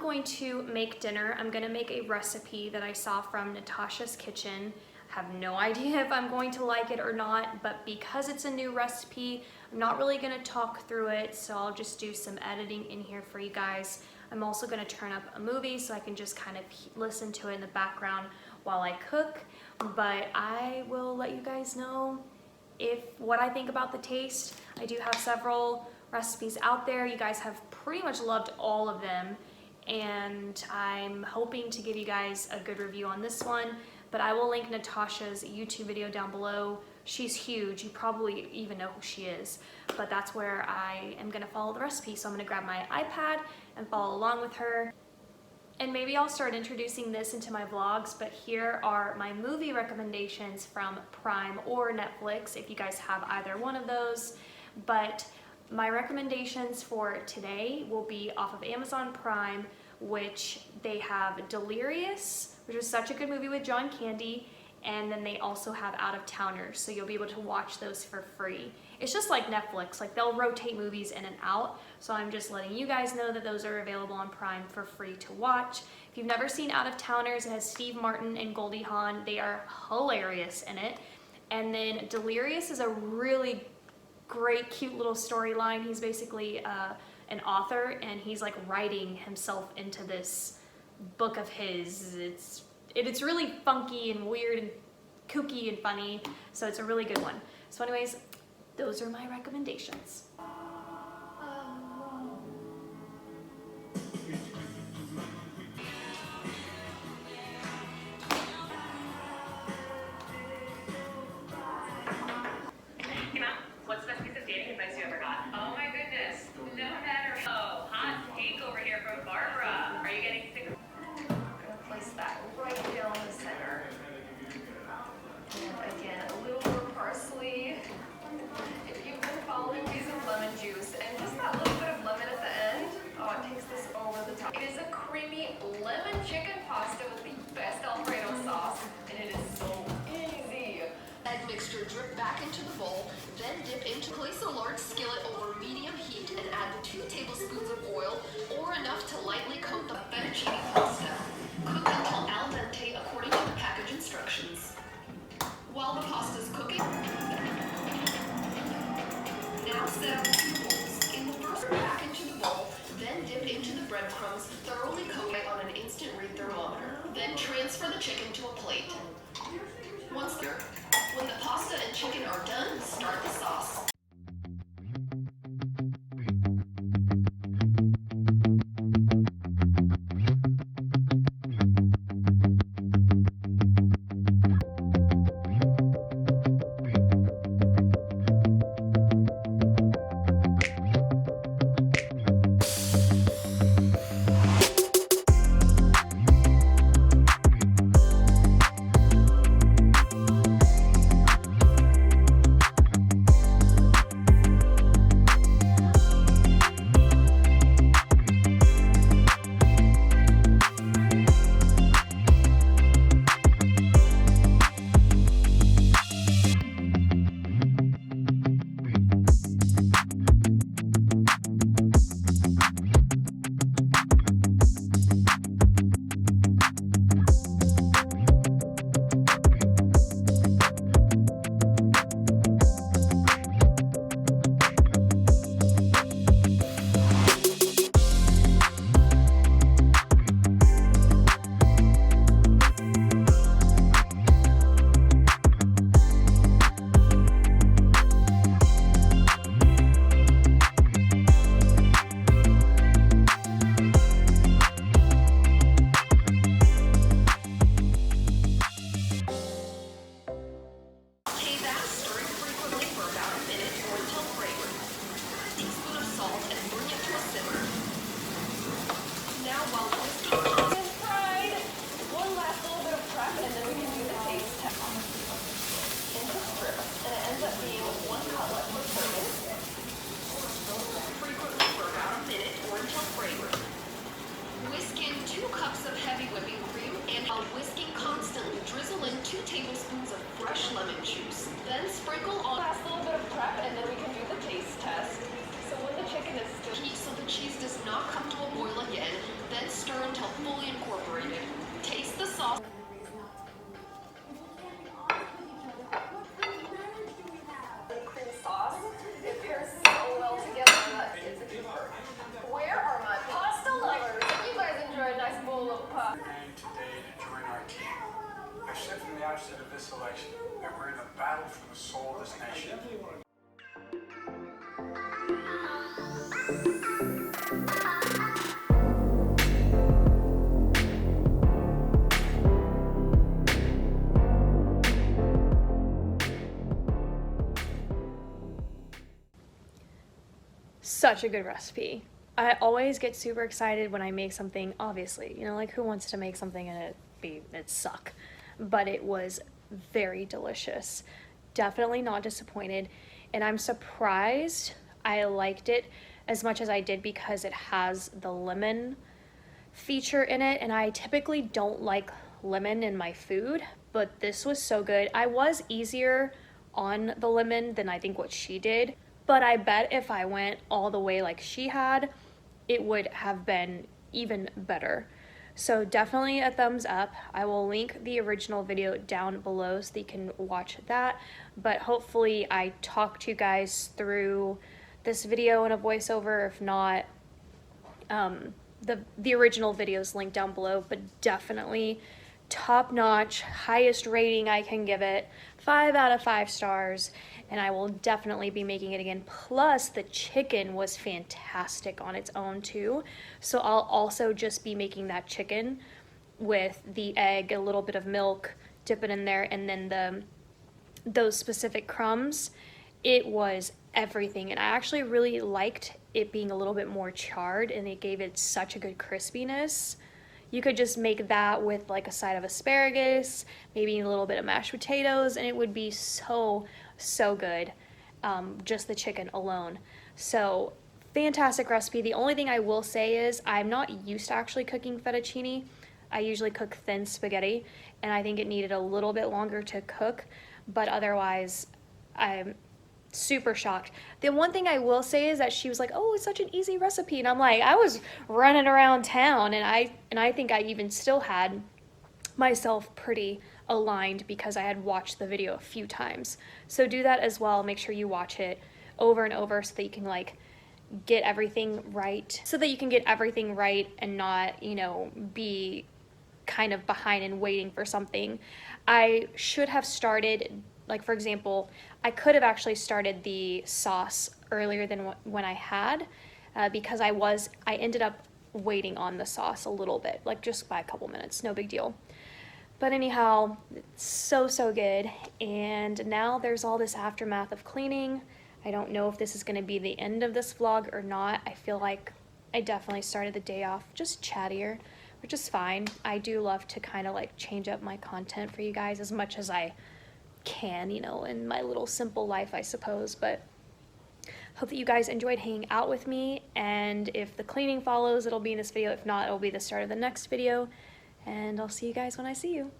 going to make dinner. I'm gonna make a recipe that I saw from Natasha's Kitchen. I have no idea if I'm going to like it or not, but because it's a new recipe, I'm not really gonna talk through it, so I'll just do some editing in here for you guys. I'm also gonna turn up a movie so I can just kind of listen to it in the background while I cook, but I will let you guys know what I think about the taste. I do have several recipes out there. You guys have pretty much loved all of them, and I'm hoping to give you guys a good review on this one, but I will link Natasha's YouTube video down below. She's huge. You probably even know who she is, but that's where I am gonna follow the recipe. So I'm gonna grab my iPad and follow along with her. And maybe I'll start introducing this into my vlogs, but here are my movie recommendations from Prime or Netflix, if you guys have either one of those. But my recommendations for today will be off of Amazon Prime, which they have Delirious, which is such a good movie with John Candy, and then they also have Out of Towners, so you'll be able to watch those for free. It's just like Netflix, like they'll rotate movies in and out, so I'm just letting you guys know that those are available on Prime for free to watch. If you've never seen Out of Towners, it has Steve Martin and Goldie Hawn. They are hilarious in it. And then Delirious is a really great, cute little storyline. He's basically an author, and he's like writing himself into this book of his. It's really funky and weird and kooky and funny, so it's a really good one. So anyways, those are my recommendations. What's the best piece of dating advice you ever got? Oh my goodness, no matter. Oh, hot take over here from Barbara. Are you getting sick? I'm gonna place that right down the center. And again, a little more parsley. If you've been following me, some lemon juice, and just that little bit of lemon at the end, oh, it takes this over the top. It is a creamy lemon chicken pasta with the best Alfredo sauce, and it is so easy. Add mixture, drip back into the bowl, then dip into. Place a large skillet over medium heat and add 2 tablespoons of oil, or enough to lightly coat the fettuccine pasta. Cook until al dente according to the package instructions. While the pasta is cooking, now set up 2 bowls. In the first, back into the bowl, then dip into the breadcrumbs, thoroughly coat it on an instant read thermometer. Then transfer the chicken to a plate. When the pasta and chicken are done, start the sauce. While whisking constantly, drizzle in 2 tablespoons of fresh lemon juice. Then sprinkle on last little bit of prep, and then we can do the taste test. So when the chicken is still heat so the cheese does not come to a boil again, then stir this election, that we're in a battle for the soul of this nation. Such a good recipe. I always get super excited when I make something, obviously, you know, like who wants to make something and it suck, but it was very delicious. Definitely not disappointed, and I'm surprised I liked it as much as I did because it has the lemon feature in it, and I typically don't like lemon in my food, but this was so good. I was easier on the lemon than I think what she did, but I bet if I went all the way like she had, it would have been even better. So definitely a thumbs up. I will link the original video down below so that you can watch that, but hopefully I talked you guys through this video in a voiceover. If not, the original video is linked down below, but definitely top-notch, highest rating I can give it, 5 out of 5 stars, and I will definitely be making it again. Plus the chicken was fantastic on its own too, so I'll also just be making that chicken with the egg, a little bit of milk, dip it in there, and then those specific crumbs. It was everything, and I actually really liked it being a little bit more charred, and it gave it such a good crispiness. You could just make that with like a side of asparagus, maybe a little bit of mashed potatoes, and it would be so good, just the chicken alone. So fantastic recipe. The only thing I will say is I'm not used to actually cooking fettuccine. I usually cook thin spaghetti, and I think it needed a little bit longer to cook, but otherwise I'm super shocked. The one thing I will say is that she was like, oh, it's such an easy recipe, and I'm like, I was running around town, and I think I even still had myself pretty aligned because I had watched the video a few times. So do that as well. Make sure you watch it over and over so that you can like get everything right, and not, you know, be kind of behind and waiting for something. I should have started, like for example, I could have actually started the sauce earlier than when I had, because I ended up waiting on the sauce a little bit, like just by a couple minutes, no big deal. But anyhow, it's so good. And now there's all this aftermath of cleaning. I don't know if this is gonna be the end of this vlog or not. I feel like I definitely started the day off just chattier, which is fine. I do love to kind of like change up my content for you guys as much as I can, you know, in my little simple life, I suppose. But hope that you guys enjoyed hanging out with me, and if the cleaning follows, it'll be in this video. If not, it'll be the start of the next video, and I'll see you guys when I see you.